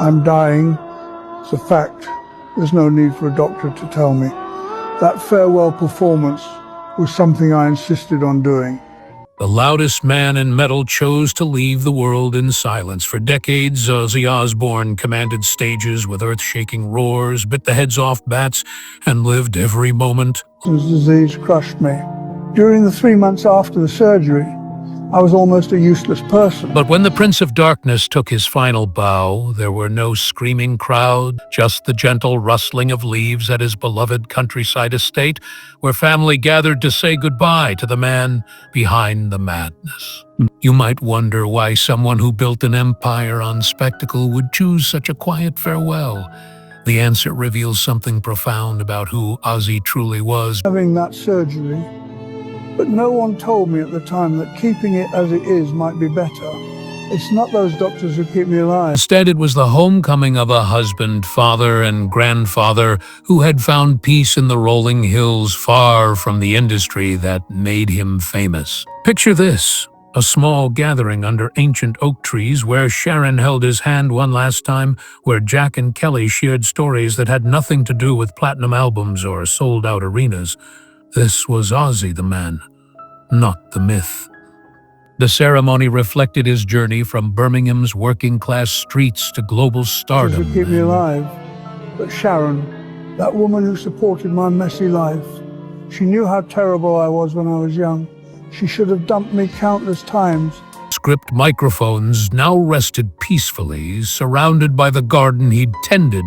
I'm dying. It's a fact. There's no need for a doctor to tell me. That farewell performance was something I insisted on doing. The loudest man in metal chose to leave the world in silence. For decades, Ozzy Osbourne commanded stages with earth-shaking roars, bit the heads off bats, and lived every moment. This disease crushed me. During the 3 months after the surgery, I was almost a useless person. But when the Prince of Darkness took his final bow, there were no screaming crowd, just the gentle rustling of leaves at his beloved countryside estate, where family gathered to say goodbye to the man behind the madness. You might wonder why someone who built an empire on spectacle would choose such a quiet farewell. The answer reveals something profound about who Ozzy truly was. Having that surgery, but no one told me at the time that keeping it as it is might be better. It's not those doctors who keep me alive. Instead, it was the homecoming of a husband, father, and grandfather who had found peace in the rolling hills far from the industry that made him famous. Picture this, a small gathering under ancient oak trees where Sharon held his hand one last time, where Jack and Kelly shared stories that had nothing to do with platinum albums or sold-out arenas. This was Ozzy the man, not the myth. The ceremony reflected his journey from Birmingham's working-class streets to global stardom. To keep me alive. But Sharon, that woman who supported my messy life, she knew how terrible I was when I was young. She should have dumped me countless times. Script microphones now rested peacefully, surrounded by the garden he'd tended,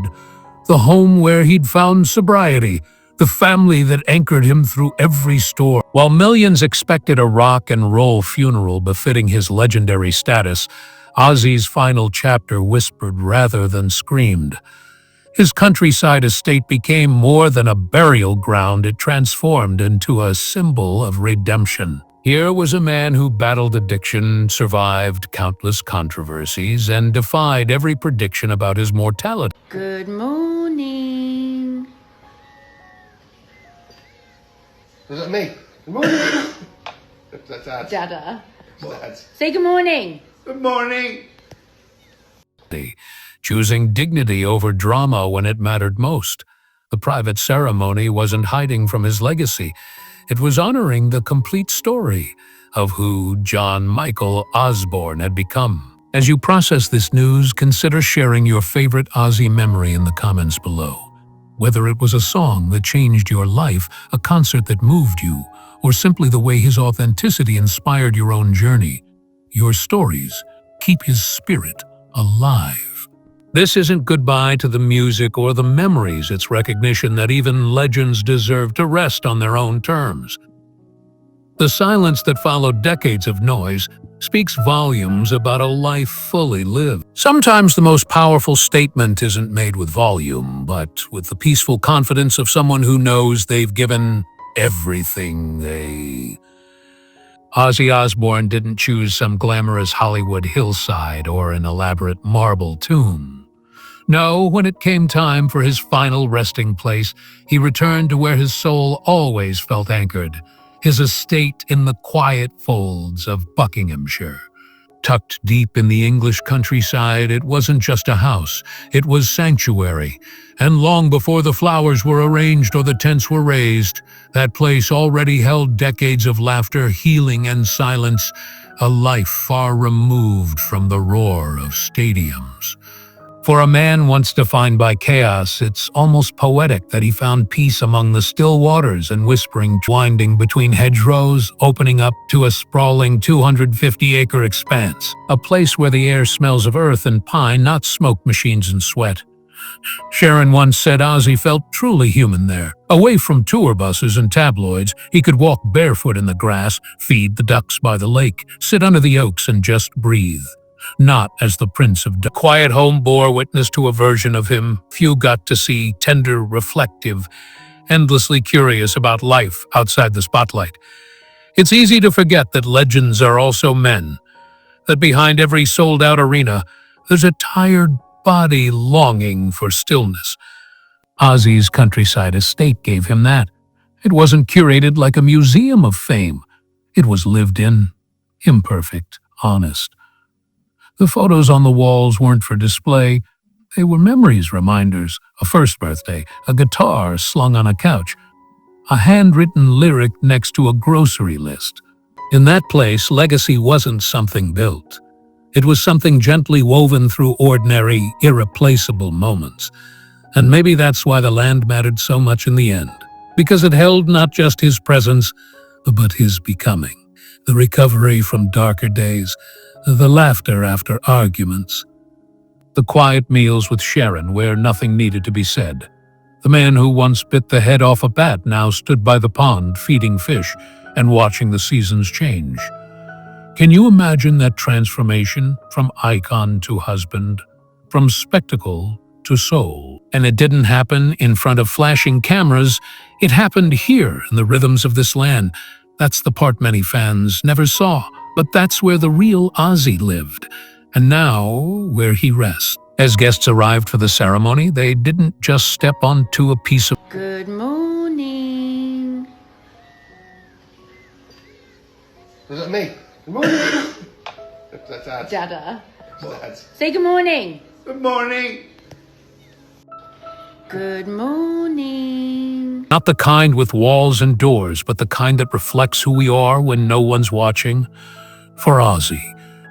the home where he'd found sobriety, the family that anchored him through every storm. While millions expected a rock and roll funeral befitting his legendary status, Ozzy's final chapter whispered rather than screamed. His countryside estate became more than a burial ground. It transformed into a symbol of redemption. Here was a man who battled addiction, survived countless controversies, and defied every prediction about his mortality. Good morning. Is that me? Good morning. That's Dad. Dada. Dad. Say good morning. Good morning. Choosing dignity over drama when it mattered most. The private ceremony wasn't hiding from his legacy. It was honoring the complete story of who John Michael Osbourne had become. As you process this news, consider sharing your favorite Ozzy memory in the comments below. Whether it was a song that changed your life, a concert that moved you, or simply the way his authenticity inspired your own journey, your stories keep his spirit alive. This isn't goodbye to the music or the memories, it's recognition that even legends deserve to rest on their own terms. The silence that followed decades of noise speaks volumes about a life fully lived. Sometimes the most powerful statement isn't made with volume, but with the peaceful confidence of someone who knows they've given everything Ozzy Osbourne didn't choose some glamorous Hollywood hillside or an elaborate marble tomb. No, when it came time for his final resting place, he returned to where his soul always felt anchored, his estate in the quiet folds of Buckinghamshire. Tucked deep in the English countryside, it wasn't just a house, it was sanctuary. And long before the flowers were arranged or the tents were raised, that place already held decades of laughter, healing, and silence, a life far removed from the roar of stadiums. For a man once defined by chaos, it's almost poetic that he found peace among the still waters and whispering winding between hedgerows, opening up to a sprawling 250-acre expanse, a place where the air smells of earth and pine, not smoke machines and sweat. Sharon once said Ozzy felt truly human there. Away from tour buses and tabloids, he could walk barefoot in the grass, feed the ducks by the lake, sit under the oaks and just breathe. Not as the Prince of Darkness. Quiet home bore witness to a version of him few got to see, tender, reflective, endlessly curious about life outside the spotlight. It's easy to forget that legends are also men, that behind every sold-out arena, there's a tired body longing for stillness. Ozzy's countryside estate gave him that. It wasn't curated like a museum of fame. It was lived in, imperfect, honest. The photos on the walls weren't for display. They were memories, reminders, a first birthday, a guitar slung on a couch, a handwritten lyric next to a grocery list. In that place, legacy wasn't something built. It was something gently woven through ordinary, irreplaceable moments. And maybe that's why the land mattered so much in the end, because it held not just his presence, but his becoming, the recovery from darker days, the laughter after arguments, the quiet meals with Sharon where nothing needed to be said. The man who once bit the head off a bat now stood by the pond feeding fish and watching the seasons change. Can you imagine that transformation from icon to husband, from spectacle to soul? And it didn't happen in front of flashing cameras. It happened here in the rhythms of this land. That's the part many fans never saw, but that's where the real Ozzy lived, and now where he rests. As guests arrived for the ceremony, they didn't just step onto a piece of... Good morning. Is that me? Good morning. That's Dad. Dada. That's Dad. Say good morning. Good morning. Good morning. Not the kind with walls and doors, but the kind that reflects who we are when no one's watching. For Ozzy,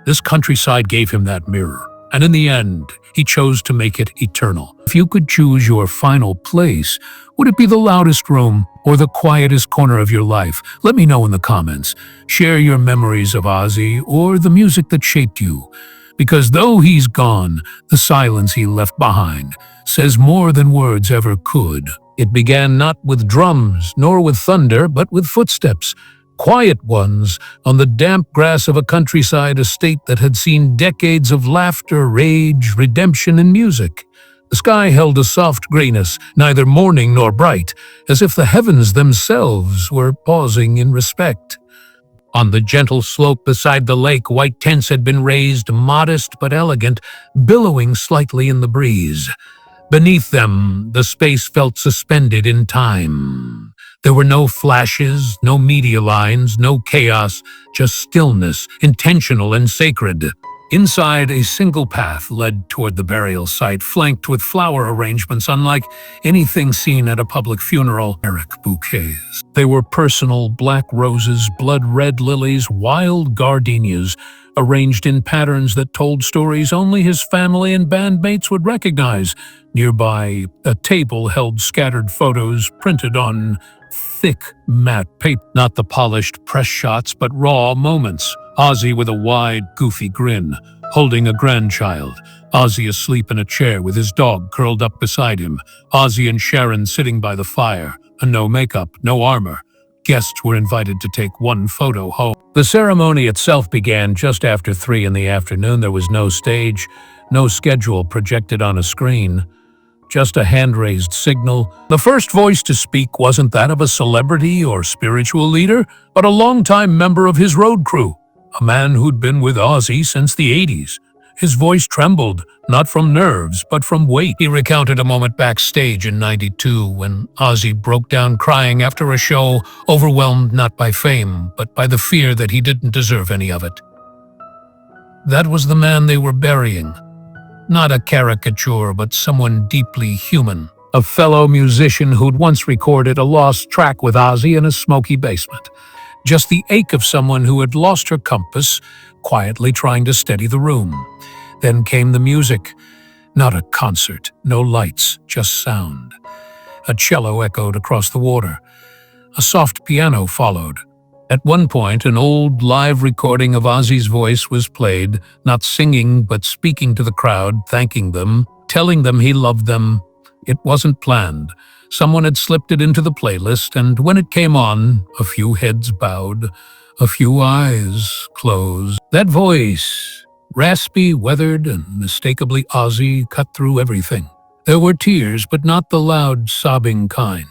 this countryside gave him that mirror, and in the end, he chose to make it eternal. If you could choose your final place, would it be the loudest room or the quietest corner of your life? Let me know in the comments. Share your memories of Ozzy or the music that shaped you. Because though he's gone, the silence he left behind says more than words ever could. It began not with drums nor with thunder, but with footsteps, quiet ones, on the damp grass of a countryside estate that had seen decades of laughter, rage, redemption, and music. The sky held a soft grayness, neither morning nor bright, as if the heavens themselves were pausing in respect. On the gentle slope beside the lake, white tents had been raised, modest but elegant, billowing slightly in the breeze. Beneath them, the space felt suspended in time. There were no flashes, no media lines, no chaos, just stillness, intentional and sacred. Inside, a single path led toward the burial site, flanked with flower arrangements unlike anything seen at a public funeral. Eric bouquets. They were personal black roses, blood-red lilies, wild gardenias, arranged in patterns that told stories only his family and bandmates would recognize. Nearby, a table held scattered photos printed on thick, matte paper. Not the polished press shots, but raw moments. Ozzy with a wide, goofy grin, holding a grandchild. Ozzy asleep in a chair with his dog curled up beside him. Ozzy and Sharon sitting by the fire, and no makeup, no armor. Guests were invited to take one photo home. The ceremony itself began just after 3 in the afternoon. There was no stage, no schedule projected on a screen. Just a hand-raised signal. The first voice to speak wasn't that of a celebrity or spiritual leader, but a longtime member of his road crew, a man who'd been with Ozzy since the 80s. His voice trembled, not from nerves, but from weight. He recounted a moment backstage in '92 when Ozzy broke down crying after a show, overwhelmed not by fame, but by the fear that he didn't deserve any of it. That was the man they were burying. Not a caricature, but someone deeply human. A fellow musician who'd once recorded a lost track with Ozzy in a smoky basement. Just the ache of someone who had lost her compass, quietly trying to steady the room. Then came the music. Not a concert, no lights, just sound. A cello echoed across the water. A soft piano followed. At one point, an old live recording of Ozzy's voice was played, not singing but speaking to the crowd, thanking them, telling them he loved them. It wasn't planned. Someone had slipped it into the playlist, and when it came on, a few heads bowed, a few eyes closed. That voice, raspy, weathered, and mistakably Ozzy, cut through everything. There were tears, but not the loud, sobbing kind.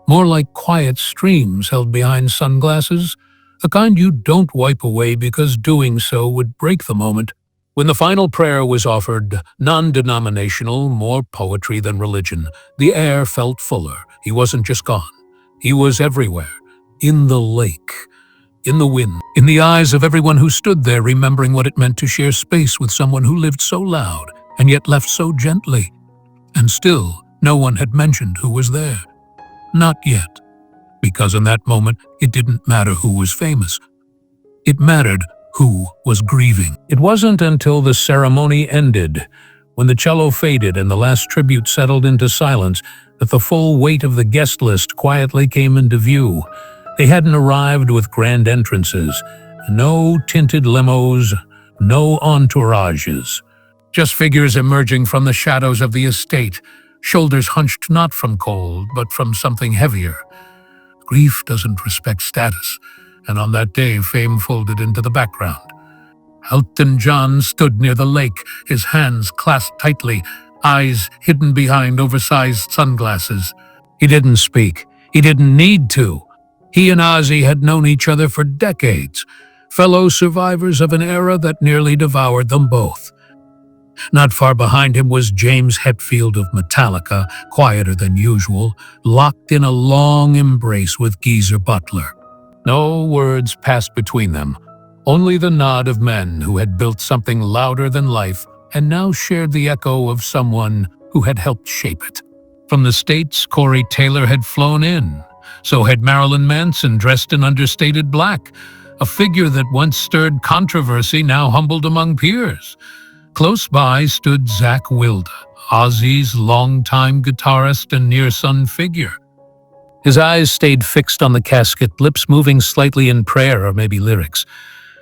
More like quiet streams held behind sunglasses, the kind you don't wipe away because doing so would break the moment. When the final prayer was offered, non-denominational, more poetry than religion, the air felt fuller. He wasn't just gone. He was everywhere. In the lake, in the wind, in the eyes of everyone who stood there, remembering what it meant to share space with someone who lived so loud, and yet left so gently. And still, no one had mentioned who was there. Not yet, because in that moment, it didn't matter who was famous. It mattered who was grieving. It wasn't until the ceremony ended, when the cello faded and the last tribute settled into silence, that the full weight of the guest list quietly came into view. They hadn't arrived with grand entrances, no tinted limos, no entourages. Just figures emerging from the shadows of the estate, shoulders hunched not from cold, but from something heavier. Grief doesn't respect status, and on that day fame folded into the background. Elton John stood near the lake, his hands clasped tightly, eyes hidden behind oversized sunglasses. He didn't speak. He didn't need to. He and Ozzy had known each other for decades, fellow survivors of an era that nearly devoured them both. Not far behind him was James Hetfield of Metallica, quieter than usual, locked in a long embrace with Geezer Butler. No words passed between them, only the nod of men who had built something louder than life and now shared the echo of someone who had helped shape it. From the States, Corey Taylor had flown in. So had Marilyn Manson, dressed in understated black, a figure that once stirred controversy, now humbled among peers. Close by stood Zakk Wylde, Ozzy's longtime guitarist and near-son figure. His eyes stayed fixed on the casket, lips moving slightly in prayer or maybe lyrics.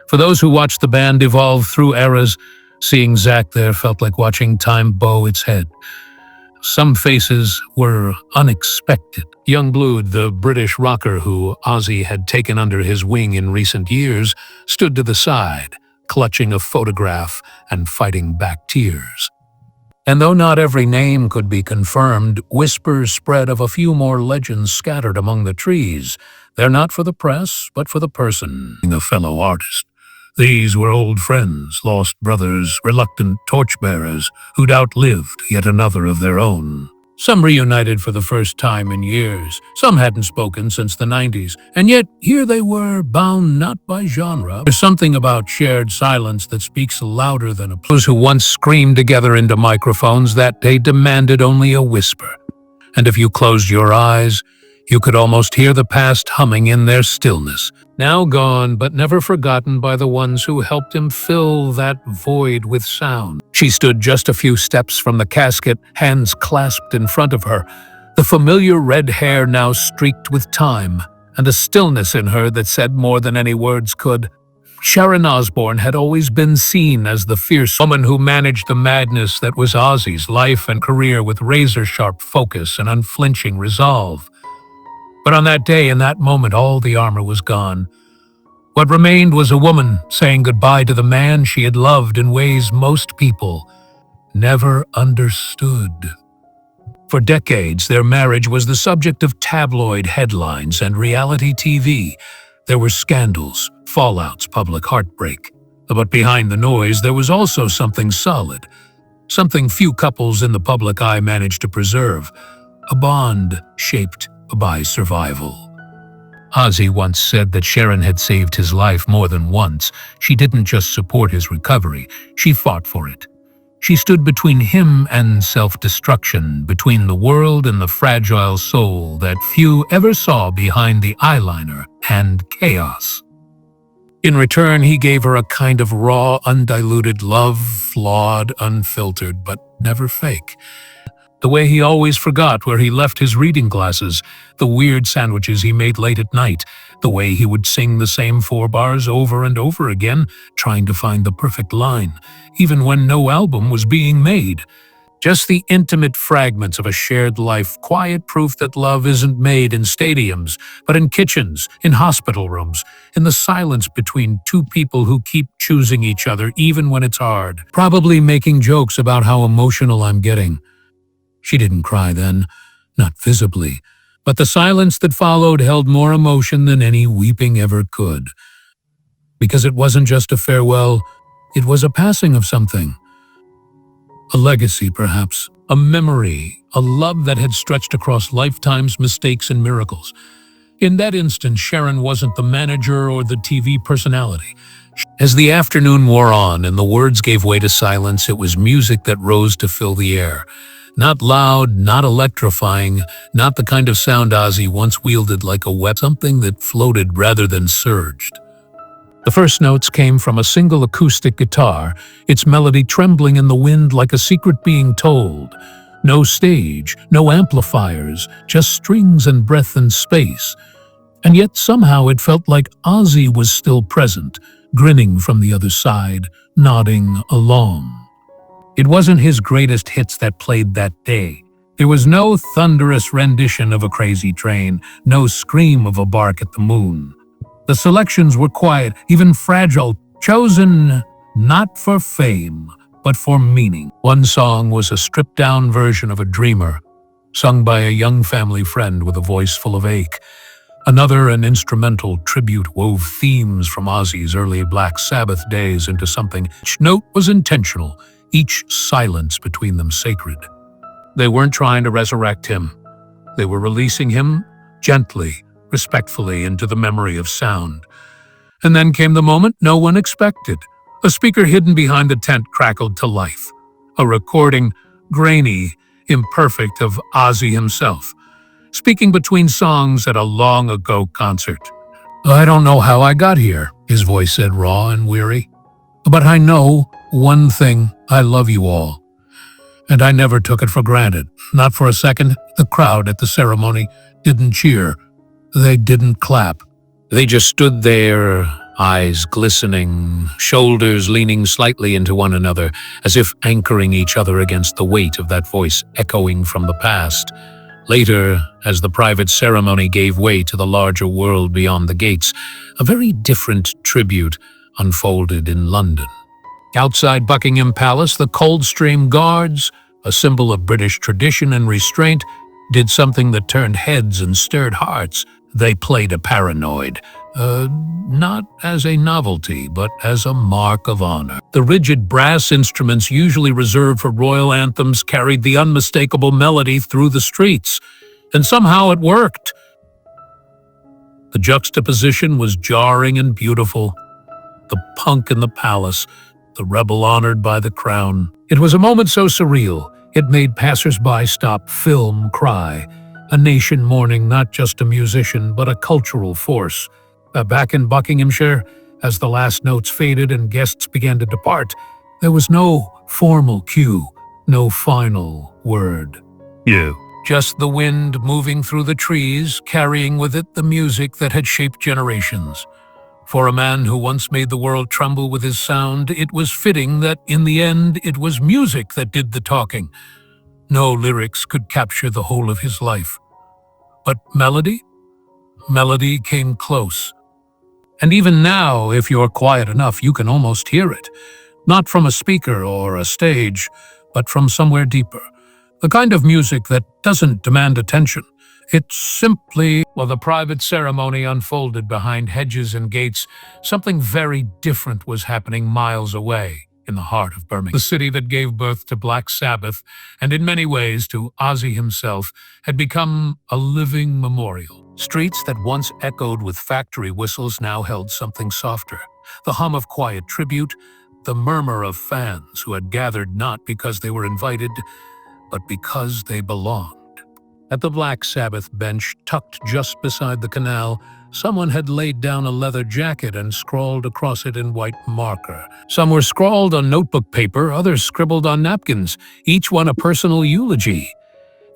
For those who watched the band evolve through eras, seeing Zakk there felt like watching time bow its head. Some faces were unexpected. Youngblood, the British rocker who Ozzy had taken under his wing in recent years, stood to the side, clutching a photograph and fighting back tears. And though not every name could be confirmed, whispers spread of a few more legends scattered among the trees. They're not for the press, but for the person, a fellow artist. These were old friends, lost brothers, reluctant torchbearers who'd outlived yet another of their own. Some reunited for the first time in years, some hadn't spoken since the 90s, and yet here they were, bound not by genre. There's something about shared silence that speaks louder than applause. Those who once screamed together into microphones that day demanded only a whisper. And if you closed your eyes, you could almost hear the past humming in their stillness. Now gone, but never forgotten by the ones who helped him fill that void with sound. She stood just a few steps from the casket, hands clasped in front of her, the familiar red hair now streaked with time, and a stillness in her that said more than any words could. Sharon Osbourne had always been seen as the fierce woman who managed the madness that was Ozzy's life and career with razor-sharp focus and unflinching resolve. But on that day, in that moment, all the armor was gone. What remained was a woman saying goodbye to the man she had loved in ways most people never understood. For decades, their marriage was the subject of tabloid headlines and reality TV. There were scandals, fallouts, public heartbreak. But behind the noise, there was also something solid, something few couples in the public eye managed to preserve, a bond shaped by survival. Ozzy once said that Sharon had saved his life more than once. She didn't just support his recovery, she fought for it. She stood between him and self-destruction, between the world and the fragile soul that few ever saw behind the eyeliner and chaos. In return, he gave her a kind of raw, undiluted love, flawed, unfiltered, but never fake. The way he always forgot where he left his reading glasses, the weird sandwiches he made late at night, the way he would sing the same 4 bars over and over again, trying to find the perfect line, even when no album was being made. Just the intimate fragments of a shared life, quiet proof that love isn't made in stadiums, but in kitchens, in hospital rooms, in the silence between two people who keep choosing each other even when it's hard. Probably making jokes about how emotional I'm getting. She didn't cry then, not visibly, but the silence that followed held more emotion than any weeping ever could. Because it wasn't just a farewell, it was a passing of something. A legacy, perhaps, a memory, a love that had stretched across lifetimes, mistakes, and miracles. In that instant, Sharon wasn't the manager or the TV personality. As the afternoon wore on and the words gave way to silence, it was music that rose to fill the air. Not loud, not electrifying, not the kind of sound Ozzy once wielded like a weapon, something that floated rather than surged. The first notes came from a single acoustic guitar, its melody trembling in the wind like a secret being told. No stage, no amplifiers, just strings and breath and space. And yet somehow it felt like Ozzy was still present, grinning from the other side, nodding along. It wasn't his greatest hits that played that day. There was no thunderous rendition of A Crazy Train, no scream of a bark at the moon. The selections were quiet, even fragile, chosen not for fame, but for meaning. One song was a stripped-down version of A Dreamer, sung by a young family friend with a voice full of ache. Another, an instrumental tribute, wove themes from Ozzy's early Black Sabbath days into something. Each note was intentional, each silence between them sacred. They weren't trying to resurrect him. They were releasing him gently, respectfully into the memory of sound. And then came the moment no one expected. A speaker hidden behind the tent crackled to life. A recording, grainy, imperfect, of Ozzy himself, speaking between songs at a long-ago concert. "I don't know how I got here," his voice said, raw and weary. "But I know one thing: I love you all. And I never took it for granted. Not for a second." The crowd at the ceremony didn't cheer. They didn't clap. They just stood there, eyes glistening, shoulders leaning slightly into one another, as if anchoring each other against the weight of that voice echoing from the past. Later, as the private ceremony gave way to the larger world beyond the gates, a very different tribute unfolded in London. Outside Buckingham Palace, the Coldstream Guards, a symbol of British tradition and restraint, did something that turned heads and stirred hearts. They played a paranoid, not as a novelty, but as a mark of honor. The rigid brass instruments usually reserved for royal anthems carried the unmistakable melody through the streets, and somehow it worked. The juxtaposition was jarring and beautiful. The punk in the palace, the rebel honored by the crown. It was a moment so surreal, it made passers-by stop, film, cry. A nation mourning not just a musician, but a cultural force. Back in Buckinghamshire, as the last notes faded and guests began to depart, there was no formal cue, no final word. You. Just the wind moving through the trees, carrying with it the music that had shaped generations. For a man who once made the world tremble with his sound, it was fitting that in the end it was music that did the talking. No lyrics could capture the whole of his life. But melody? Melody came close. And even now, if you're quiet enough, you can almost hear it. Not from a speaker or a stage, but from somewhere deeper. The kind of music that doesn't demand attention. It's simply, while the private ceremony unfolded behind hedges and gates, something very different was happening miles away in the heart of Birmingham. The city that gave birth to Black Sabbath, and in many ways to Ozzy himself, had become a living memorial. Streets that once echoed with factory whistles now held something softer. The hum of quiet tribute, the murmur of fans who had gathered not because they were invited, but because they belonged. At the Black Sabbath bench, tucked just beside the canal, someone had laid down a leather jacket and scrawled across it in white marker. Some were scrawled on notebook paper, others scribbled on napkins, each one a personal eulogy.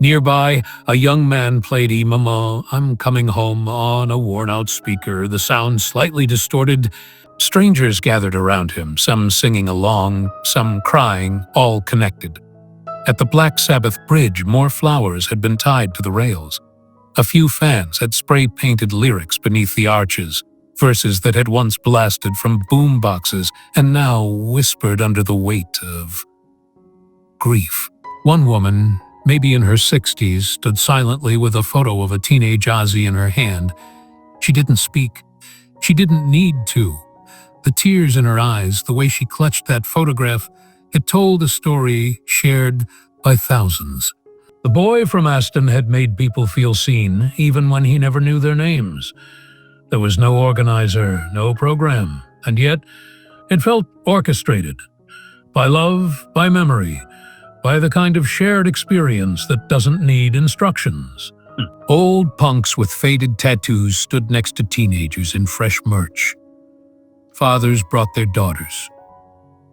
Nearby, a young man played "Mama, I'm Coming Home" on a worn-out speaker, the sound slightly distorted. Strangers gathered around him, some singing along, some crying, all connected. At the Black Sabbath bridge, more flowers had been tied to the rails. A few fans had spray-painted lyrics beneath the arches, verses that had once blasted from boom boxes and now whispered under the weight of grief. One woman, maybe in her 60s, stood silently with a photo of a teenage Ozzy in her hand. She didn't speak. She didn't need to. The tears in her eyes, the way she clutched that photograph, it told a story shared by thousands. The boy from Aston had made people feel seen, even when he never knew their names. There was no organizer, no program. And yet, it felt orchestrated. By love, by memory, by the kind of shared experience that doesn't need instructions. Old punks with faded tattoos stood next to teenagers in fresh merch. Fathers brought their daughters.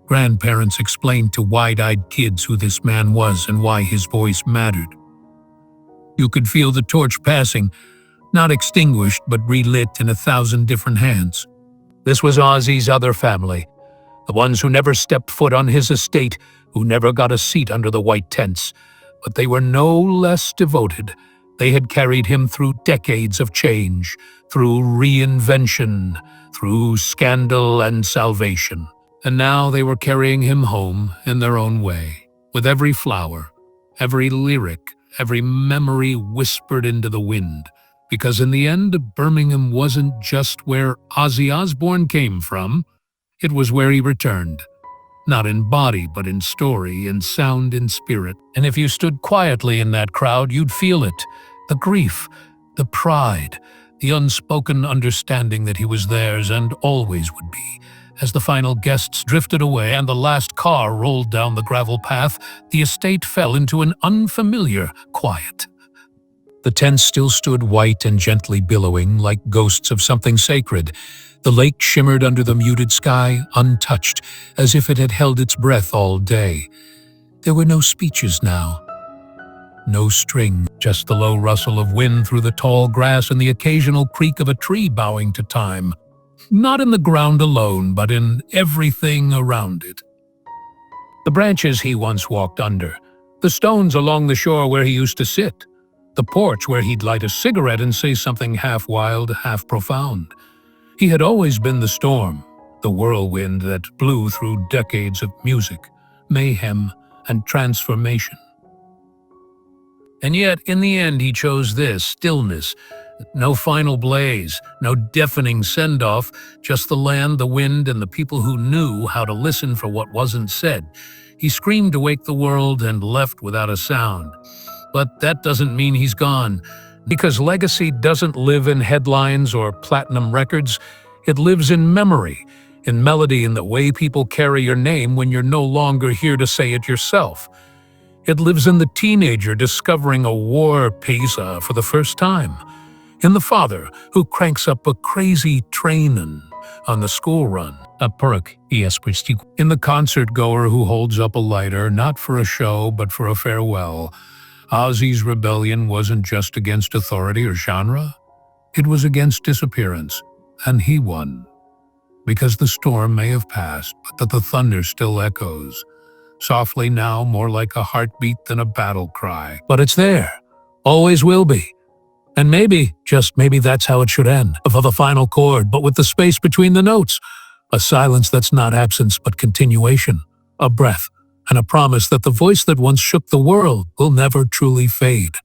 Grandparents explained to wide-eyed kids who this man was and why his voice mattered. You could feel the torch passing, not extinguished but relit in 1,000 different hands. This was Ozzy's other family, the ones who never stepped foot on his estate, who never got a seat under the white tents. But they were no less devoted. They had carried him through decades of change, through reinvention, through scandal and salvation. And now they were carrying him home in their own way, with every flower, every lyric, every memory whispered into the wind. Because in the end, Birmingham wasn't just where Ozzy Osbourne came from, it was where he returned. Not in body, but in story, in sound, in spirit. And if you stood quietly in that crowd, you'd feel it. The grief, the pride, the unspoken understanding that he was theirs and always would be. As the final guests drifted away and the last car rolled down the gravel path, the estate fell into an unfamiliar quiet. The tents still stood white and gently billowing, like ghosts of something sacred. The lake shimmered under the muted sky, untouched, as if it had held its breath all day. There were no speeches now. No string, just the low rustle of wind through the tall grass and the occasional creak of a tree bowing to time. Not in the ground alone, but in everything around it. The branches he once walked under, the stones along the shore where he used to sit, the porch where he'd light a cigarette and say something half wild, half profound. He had always been the storm, the whirlwind that blew through decades of music, mayhem, and transformation. And yet, in the end, he chose this, stillness. No final blaze, no deafening send-off, just the land, the wind, and the people who knew how to listen for what wasn't said. He screamed to wake the world and left without a sound. But that doesn't mean he's gone. Because legacy doesn't live in headlines or platinum records. It lives in memory, in melody, in the way people carry your name when you're no longer here to say it yourself. It lives in the teenager discovering a war piece for the first time. In the father who cranks up a crazy train on the school run. In the concert goer who holds up a lighter, not for a show but for a farewell. Ozzy's rebellion wasn't just against authority or genre. It was against disappearance, and he won. Because the storm may have passed, but that the thunder still echoes. Softly now, more like a heartbeat than a battle cry. But it's there. Always will be. And maybe, just maybe that's how it should end. For the final chord, but with the space between the notes. A silence that's not absence, but continuation. A breath. And a promise that the voice that once shook the world will never truly fade.